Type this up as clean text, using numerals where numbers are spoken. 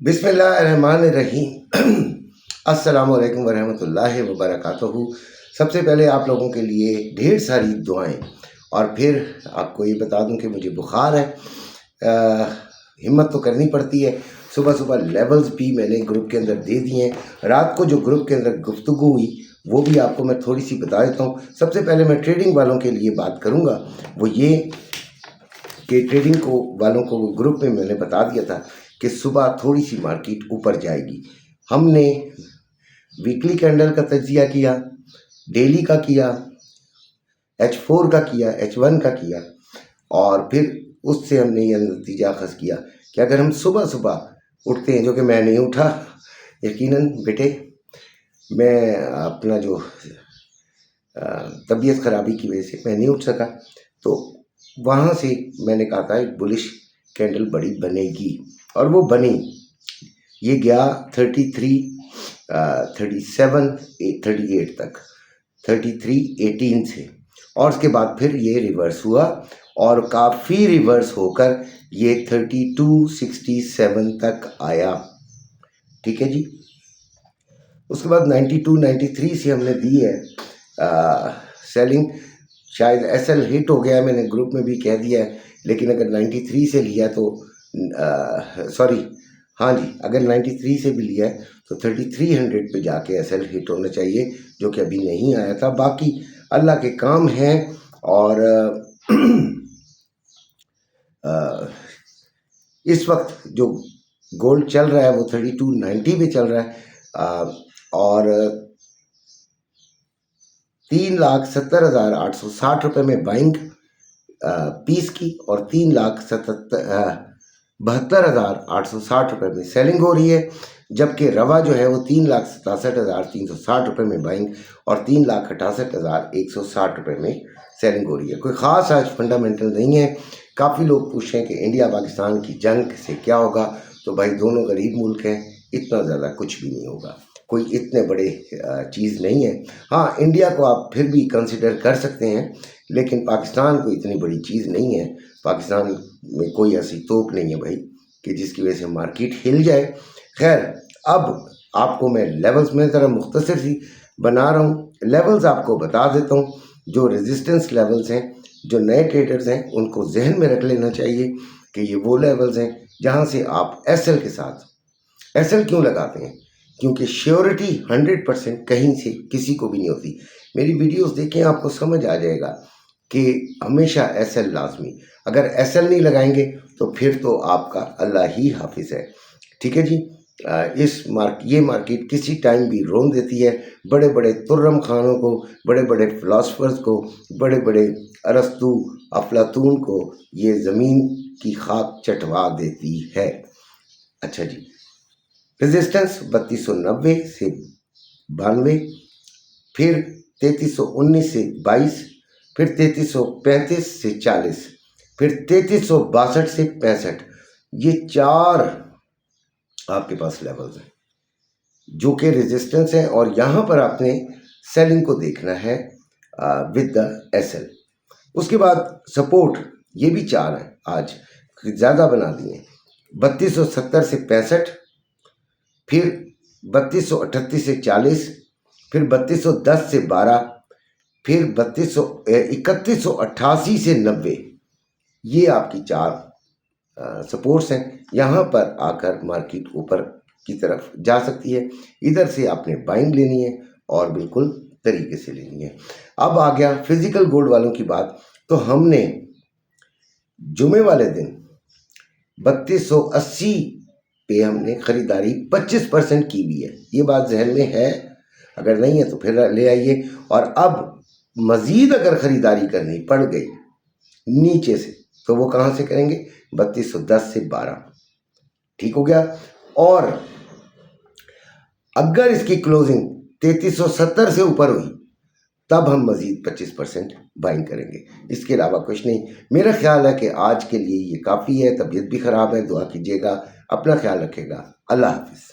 बिस्मिल्लाहिर्रहमानिर्रहीम। अस्सलामु अलैकुम वरहमतुल्लाहि वबरकातुहू। सबसे पहले आप लोगों के लिए ढेर सारी दुआएं। और फिर आपको ये बता दूं कि मुझे बुखार है। हिम्मत तो करनी पड़ती है। सुबह सुबह लेवल्स भी मैंने ग्रुप के अंदर दे दिए हैं। रात को जो ग्रुप के अंदर गुफ्तगू हुई वो भी आपको मैं थोड़ी सी बता देता हूँ। सबसे पहले मैं ट्रेडिंग वालों के लिए बात करूँगा, वो ये कि ट्रेडिंग वालों को ग्रुप में मैंने बता दिया था कि सुबह थोड़ी सी मार्केट ऊपर जाएगी। हमने वीकली कैंडल का तज्जिया किया, डेली का किया, H4 का किया, H1 का किया, और फिर उससे हमने यह नतीजा अखज़ किया कि अगर हम सुबह सुबह उठते हैं, जो कि मैं नहीं उठा यकीनन बेटे, मैं अपना जो तबीयत ख़राबी की वजह से मैं नहीं उठ सका, तो वहाँ से मैंने कहा था एक बुलिश कैंडल बड़ी बनेगी, और वो बनी। ये गया 33, 37, 38 तक, 33.18 से, और उसके बाद फिर ये रिवर्स हुआ और काफ़ी रिवर्स होकर ये 32.67 तक आया। ठीक है जी। उसके बाद 92, 93 से हमने दी है सेलिंग। शायद SL हिट हो गया है, मैंने ग्रुप में भी कह दिया है, लेकिन अगर 93 से लिया तो सॉरी, हाँ जी, अगर 93 से भी लिया है तो 3300 पे जाके SL हिट होना चाहिए, जो कि अभी नहीं आया था। बाकी अल्लाह के काम हैं। और इस वक्त जो गोल्ड चल रहा है वो 3290 पे चल रहा है, और 3,70,860 रुपये में बाइंग पीस की, और 3,72,860 रुपये में सेलिंग हो रही है। जबकि रवा जो है वो 3,67,360 रुपये में बाइंग और 3,68,160 रुपये में सेलिंग हो रही है। कोई ख़ास आज फंडामेंटल नहीं है। काफ़ी लोग पूछ रहे हैं कि इंडिया पाकिस्तान की जंग से क्या होगा, तो भाई दोनों गरीब मुल्क हैं, इतना ज़्यादा कुछ भी नहीं होगा, कोई इतने बड़े चीज़ नहीं है। हाँ, इंडिया को आप फिर भी कंसिडर कर सकते हैं, लेकिन पाकिस्तान को इतनी बड़ी चीज़ नहीं है। पाकिस्तान में कोई ऐसी तोप नहीं है भाई कि जिसकी वजह से मार्केट हिल जाए। खैर, अब आपको मैं लेवल्स में ज़रा मुख्तसर सी बना रहा हूँ। लेवल्स आपको बता देता हूँ, जो रेजिस्टेंस लेवल्स हैं, जो नए ट्रेडर्स हैं उनको जहन में रख लेना चाहिए कि ये वो लेवल्स हैं जहाँ से आप SL के साथ, SL क्यों लगाते हैं? क्योंकि श्योरिटी 100% कहीं से किसी को भी नहीं होती। मेरी वीडियोस देखें, आपको समझ आ जाएगा कि हमेशा SL लाजमी। अगर SL नहीं लगाएंगे तो फिर तो आपका अल्लाह ही हाफिज़ है। ठीक है जी। ये मार्केट किसी टाइम भी रोन देती है। बड़े बड़े तुर्रम खानों को, बड़े बड़े फ़िलासफ़र्स को, बड़े बड़े अरस्तु अफलातून को ये ज़मीन की खाक चटवा देती है। अच्छा जी। रेजिस्टेंस 3290 से 92, फिर 3319 से 22, फिर 3335 से 40, फिर 3362 से 65। ये 4 आपके पास लेवल्स हैं जो कि रेजिस्टेंस है, और यहाँ पर आपने सेलिंग को देखना है विद द SL। उसके बाद सपोर्ट, ये भी 4 हैं, आज ज़्यादा बना दिए। 3270 से 65, फिर 3238 से 40, फिर 3210 से 12, फिर 3188 से 90। ये आपकी 4 सपोर्ट्स हैं। यहाँ पर आकर मार्केट ऊपर की तरफ जा सकती है। इधर से आपने बाइंग लेनी है और बिल्कुल तरीके से लेनी है। अब आ गया फिजिकल गोल्ड वालों की बात। तो हमने जुमे वाले दिन 3280 पे हमने ख़रीदारी 25% की भी है। ये बात जहन में है, अगर नहीं है तो फिर ले आइए। और अब मज़ीद अगर ख़रीदारी करनी पड़ गई नीचे से, तो वो कहाँ से करेंगे? 3210 से 12। ठीक हो गया। और अगर इसकी क्लोजिंग 3370 से ऊपर हुई, तब हम मज़ीद 25% बाइंग करेंगे। इसके अलावा कुछ नहीं। मेरा ख्याल है कि आज के लिए ये काफ़ी है। तबीयत भी ख़राब है, दुआ कीजिएगा, अपना ख्याल रखिएगा। अल्लाह हाफ़िज़।